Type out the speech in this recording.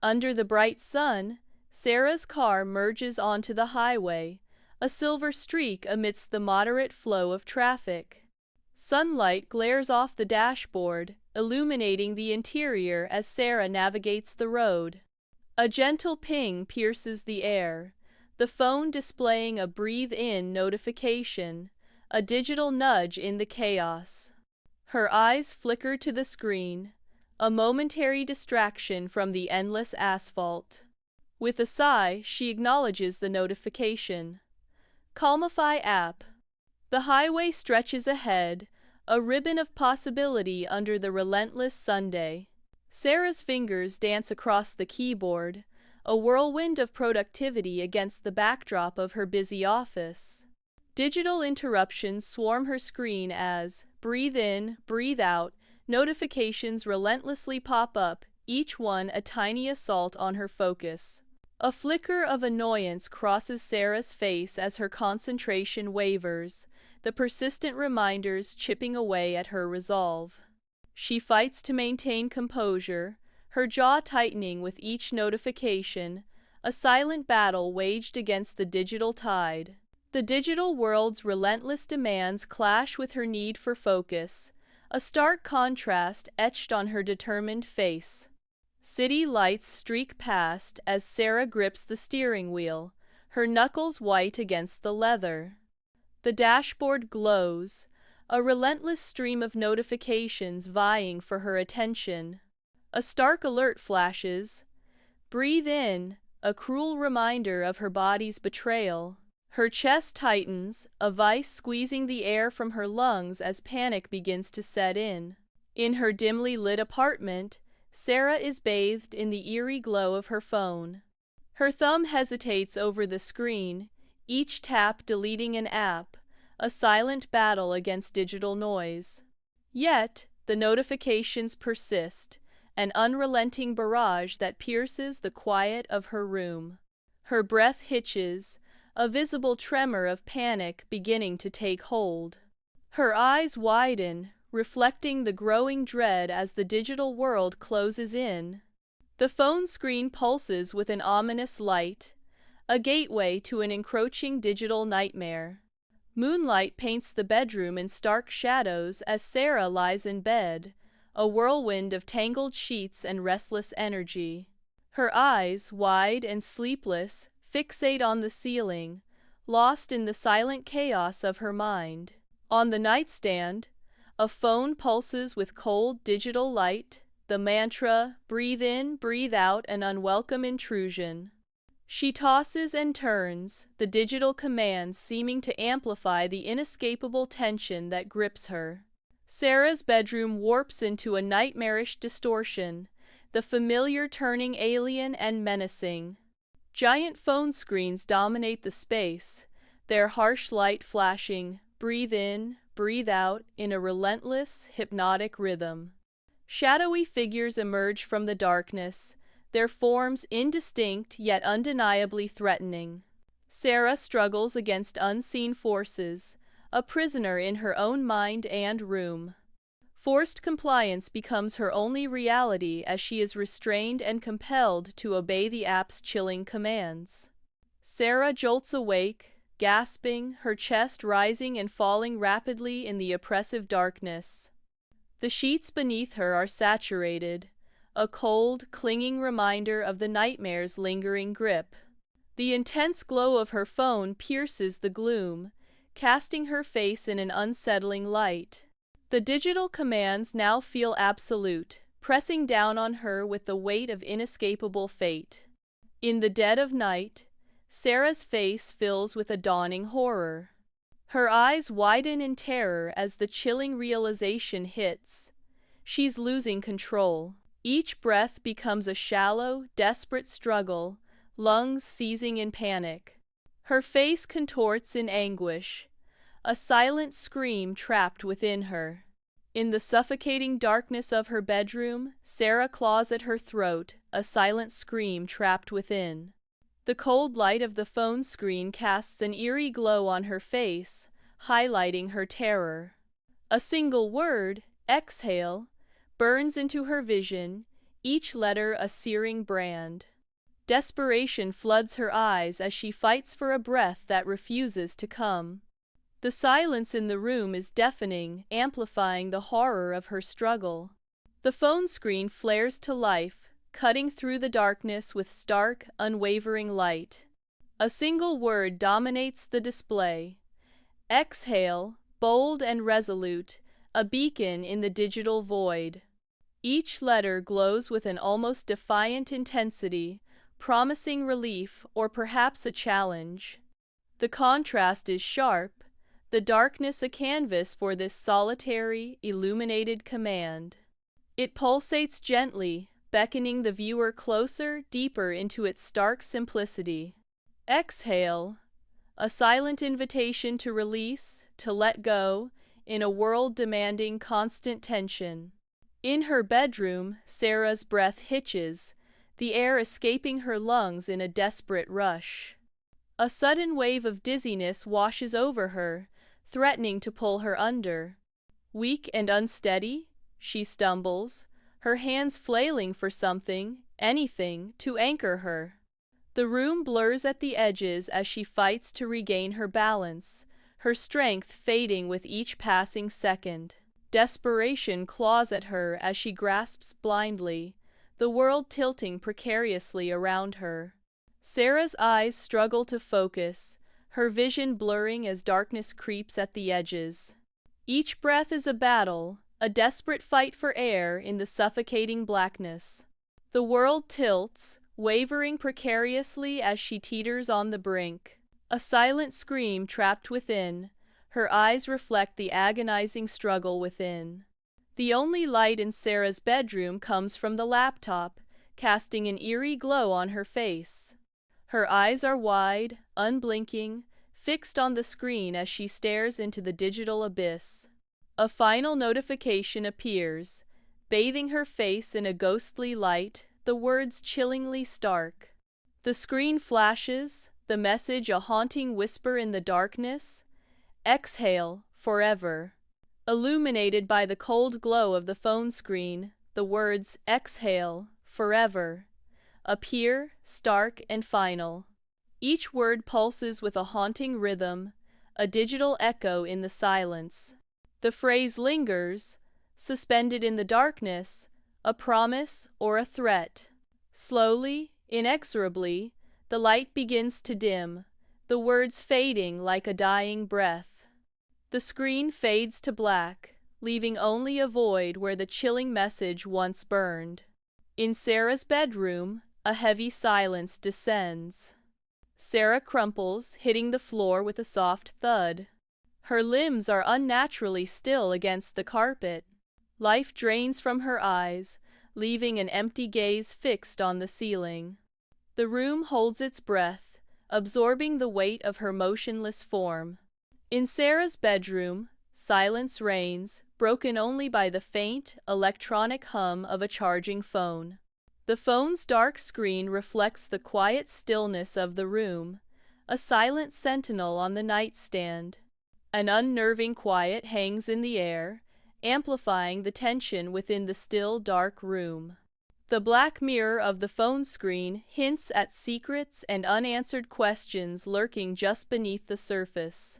Under the bright sun, Sarah's car merges onto the highway, a silver streak amidst the moderate flow of traffic. Sunlight glares off the dashboard, illuminating the interior as Sarah navigates the road. A gentle ping pierces the air, the phone displaying a breathe-in notification, a digital nudge in the chaos. Her eyes flicker to the screen, a momentary distraction from the endless asphalt. With a sigh, she acknowledges the notification. Calmify app. The highway stretches ahead, a ribbon of possibility under the relentless Sunday. Sarah's fingers dance across the keyboard, a whirlwind of productivity against the backdrop of her busy office. Digital interruptions swarm her screen as, breathe in, breathe out, notifications relentlessly pop up, each one a tiny assault on her focus. A flicker of annoyance crosses Sarah's face as her concentration wavers, the persistent reminders chipping away at her resolve. She fights to maintain composure, her jaw tightening with each notification, a silent battle waged against the digital tide. The digital world's relentless demands clash with her need for focus, a stark contrast etched on her determined face. City lights streak past as Sarah grips the steering wheel, her knuckles white against the leather. The dashboard glows, a relentless stream of notifications vying for her attention. A stark alert flashes. Breathe in, a cruel reminder of her body's betrayal. Her chest tightens, a vice squeezing the air from her lungs as panic begins to set in. In her dimly lit apartment, Sarah is bathed in the eerie glow of her phone. Her thumb hesitates over the screen, each tap deleting an app, a silent battle against digital noise. Yet, the notifications persist, an unrelenting barrage that pierces the quiet of her room. Her breath hitches, a visible tremor of panic beginning to take hold. Her eyes widen, reflecting the growing dread as the digital world closes in. The phone screen pulses with an ominous light, a gateway to an encroaching digital nightmare. Moonlight paints the bedroom in stark shadows as Sarah lies in bed, a whirlwind of tangled sheets and restless energy. Her eyes, wide and sleepless, fixate on the ceiling, lost in the silent chaos of her mind. On the nightstand, a phone pulses with cold digital light, the mantra, breathe in, breathe out, an unwelcome intrusion. She tosses and turns, the digital commands seeming to amplify the inescapable tension that grips her. Sarah's bedroom warps into a nightmarish distortion, the familiar turning alien and menacing. Giant phone screens dominate the space, their harsh light flashing, breathe in, breathe out, in a relentless, hypnotic rhythm. Shadowy figures emerge from the darkness, their forms indistinct yet undeniably threatening. Sarah struggles against unseen forces, a prisoner in her own mind and room. Forced compliance becomes her only reality as she is restrained and compelled to obey the app's chilling commands. Sarah jolts awake, gasping, her chest rising and falling rapidly in the oppressive darkness. The sheets beneath her are saturated, a cold, clinging reminder of the nightmare's lingering grip. The intense glow of her phone pierces the gloom, casting her face in an unsettling light. The digital commands now feel absolute, pressing down on her with the weight of inescapable fate. In the dead of night, Sarah's face fills with a dawning horror. Her eyes widen in terror as the chilling realization hits. She's losing control. Each breath becomes a shallow, desperate struggle, lungs seizing in panic. Her face contorts in anguish, a silent scream trapped within her. In the suffocating darkness of her bedroom, Sarah claws at her throat, a silent scream trapped within. The cold light of the phone screen casts an eerie glow on her face, highlighting her terror. A single word, exhale, burns into her vision, each letter a searing brand. Desperation floods her eyes as she fights for a breath that refuses to come. The silence in the room is deafening, amplifying the horror of her struggle. The phone screen flares to life, cutting through the darkness with stark, unwavering light. A single word dominates the display. Exhale, bold and resolute, a beacon in the digital void. Each letter glows with an almost defiant intensity, promising relief or perhaps a challenge. The contrast is sharp, the darkness a canvas for this solitary, illuminated command. It pulsates gently, beckoning the viewer closer, deeper into its stark simplicity. Exhale, a silent invitation to release, to let go, in a world demanding constant tension. In her bedroom, Sarah's breath hitches, the air escaping her lungs in a desperate rush. A sudden wave of dizziness washes over her, threatening to pull her under. Weak and unsteady, she stumbles, her hands flailing for something, anything, to anchor her. The room blurs at the edges as she fights to regain her balance, her strength fading with each passing second. Desperation claws at her as she grasps blindly, the world tilting precariously around her. Sarah's eyes struggle to focus, her vision blurring as darkness creeps at the edges. Each breath is a battle, a desperate fight for air in the suffocating blackness. The world tilts, wavering precariously as she teeters on the brink. A silent scream trapped within, her eyes reflect the agonizing struggle within. The only light in Sarah's bedroom comes from the laptop, casting an eerie glow on her face. Her eyes are wide, unblinking, fixed on the screen as she stares into the digital abyss. A final notification appears, bathing her face in a ghostly light, the words chillingly stark. The screen flashes, the message a haunting whisper in the darkness. Exhale, forever. Illuminated by the cold glow of the phone screen, the words "exhale, forever" appear, stark and final. Each word pulses with a haunting rhythm, a digital echo in the silence. The phrase lingers, suspended in the darkness, a promise or a threat. Slowly, inexorably, the light begins to dim, the words fading like a dying breath. The screen fades to black, leaving only a void where the chilling message once burned. In Sarah's bedroom, a heavy silence descends. Sarah crumples, hitting the floor with a soft thud. Her limbs are unnaturally still against the carpet. Life drains from her eyes, leaving an empty gaze fixed on the ceiling. The room holds its breath, absorbing the weight of her motionless form. In Sarah's bedroom, silence reigns, broken only by the faint, electronic hum of a charging phone. The phone's dark screen reflects the quiet stillness of the room, a silent sentinel on the nightstand. An unnerving quiet hangs in the air, amplifying the tension within the still, dark room. The black mirror of the phone screen hints at secrets and unanswered questions lurking just beneath the surface.